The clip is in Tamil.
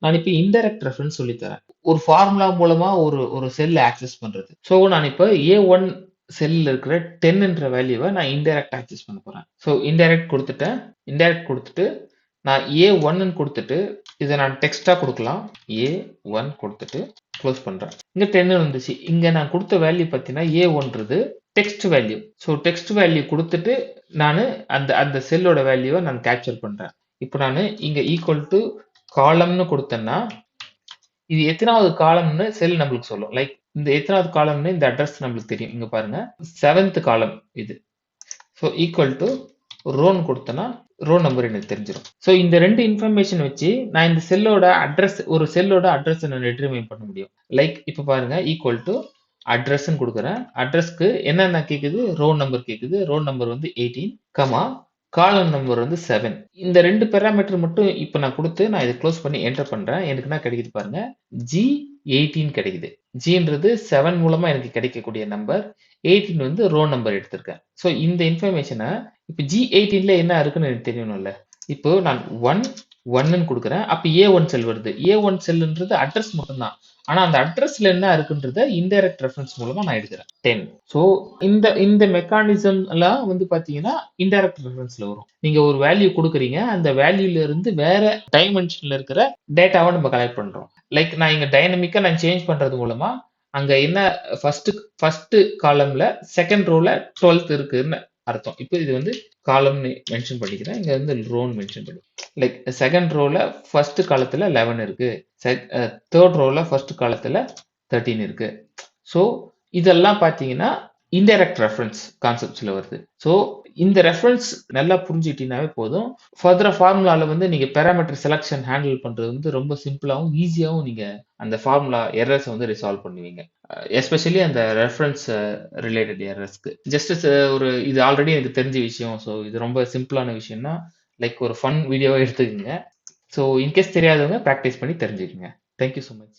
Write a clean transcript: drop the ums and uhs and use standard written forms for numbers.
நான் இப்ப இன்டைரக்ட் ரெஃபரன்ஸ் சொல்லி தரேன். ஒரு ஃபார்முலா மூலமா ஒரு ஒரு செல் ஆக்சஸ் பண்றது. ஸோ நான் இப்ப A1 செல்ல இருக்கிற 10ன்ற வேல்யூவ நான் இன்டைரக்ட் ஆக்சஸ் பண்ண போறேன். ஸோ இன்டைரக்ட் குடுத்துட்டேன். இன்டைரக்ட் குடுத்துட்டு நான் A1ன்னு குடுத்துட்டு இத நான் டெக்ஸ்ட்டா குடுக்கலாம். A1 குடுத்துட்டு க்ளோஸ் பண்றேன். இங்க 10 வந்துச்சு. இங்க நான் குடுத்த வேல்யூ பார்த்தீங்கன்னா A1ன்றது text value. So text value குடுத்துட்டு நானு அந்த அந்த செல்லோட வேல்யூவ நான் கேப்சர் பண்றேன். இப்ப நானு இங்க ஈக்குவல் டூ காலம்னு குடுத்தேன்னா, இது எத்தனாவது காலம்னு செல் நம்மளுக்கு சொல்லும். லைக் இந்த எத்தனாவது காலம்னு இந்த அட்ரஸ் நம்மளுக்கு தெரியும். இங்க பாருங்க. 7th காலம் இது. ஸோ ஈக்குவல் டூ ரோன்னு குடுத்தேன்னா, ரோ நம்பர் எனக்கு தெரிஞ்சிரும். ஸோ இந்த 2 இன்ஃபர்மேஷன் வச்சு நான் இந்த செல்லோட அட்ரஸ் ஒரு செல்லோட அட்ரஸ நான் டிட்டர்மைன் பண்ண முடியும். லைக் இப்ப பாருங்க ஈக்குவல் டூ அட்ரஸ்ன்னு குடுக்குறேன். அட்ரஸ்க்கு என்னென்ன கேக்குது? ரோ நம்பர் கேக்குது. ரோ நம்பர் வந்து 18, கமா காலம் நம்பர் வந்து 7. இந்த 2 பாராமீட்டர் மட்டும் இப்ப நான் குடுத்து நான் இத க்ளோஸ் பண்ணி என்டர் பண்றேன். எனக்கு என்ன கிடைக்குது பாருங்க. G18 கிடைக்குது. Gன்றது 7 மூலமா எனக்கு கிடைக்கக்கூடிய நம்பர். 18 வந்து ரோ நம்பர் எடுத்திருக்கேன். ஸோ இந்த இன்ஃபர்மேஷன இப்ப G18ல என்ன இருக்குன்னு எனக்கு தெரியணும்ல. இப்போ நான் 1ன்னு குடுக்குறேன். அப்ப A1 செல் வருது. A1 செல்லுன்றது அட்ரஸ் மட்டும் தான். ஆனா அந்த அட்ரஸ்ல என்ன இருக்குன்றத இன்டைரக்ட் ரெஃபரன்ஸ் மூலமா நான் எடுக்கிறேன். 10. ஸோ இந்த இந்த மெக்கானிசம் எல்லாம் வந்து பாத்தீங்கன்னா இன்டைரக்ட் ரெஃபரன்ஸ்ல வரும். நீங்க ஒரு வேல்யூ குடுக்குறீங்க. அந்த வேல்யூல இருந்து வேற டைமென்ஷன்ல இருக்கிற டேட்டாவ நம்ம கலெக்ட் பண்றோம். லைக் நான் இங்க டைனமிக்கா நான் சேஞ்ச் பண்றது மூலமா அங்க என்ன ஃபர்ஸ்ட் காலம்ல செகண்ட் ரோல 12th இருக்குன்னு அர்த்தம். இப்போ இது வந்து காலம்னு மென்ஷன் பண்ணிக்கிறேன். இங்க வந்து ரோன்னு மென்ஷன் பண்ணி லைக் செகண்ட் ரோல ஃபர்ஸ்ட் காலத்துல 11 இருக்கு. தேர்ட் ரோல ஃபர்ஸ்ட் காலத்துல 13 இருக்கு. ஸோ இதெல்லாம் பார்த்தீங்கன்னா இன்டைரக்ட் ரெஃபரன்ஸ் கான்செப்ட்ஸ்ல வருது. ஸோ இந்த ரெஃபரன்ஸ் நல்லா புரிஞ்சுக்கிட்டீங்கன்னாவே போதும். ஃபர்தரா ஃபார்முலால வந்து நீங்க பாராமீட்டர் செலக்ஷன் ஹேண்டில் பண்றது வந்து ரொம்ப சிம்பிளாவும் ஈஸியாவும் நீங்க அந்த ஃபார்முலா எரர்ஸை வந்து ரிசால்வ் பண்ணுவீங்க. எஸ்பெஷலி அந்த ரெஃபரன்ஸ் ரிலேட்டட் எரர்ஸ்க்கு. ஜஸ்ட் ஒரு இது ஆல்ரெடி எனக்கு தெரிஞ்ச விஷயம். ஸோ இது ரொம்ப சிம்பிளான விஷயம்னா லைக் ஒரு ஃபன் வீடியோவா எடுத்துக்கங்க. ஸோ இன்கேஸ் தெரியாதவங்க ப்ராக்டிஸ் பண்ணி தெரிஞ்சுக்கங்க. Thank you so much.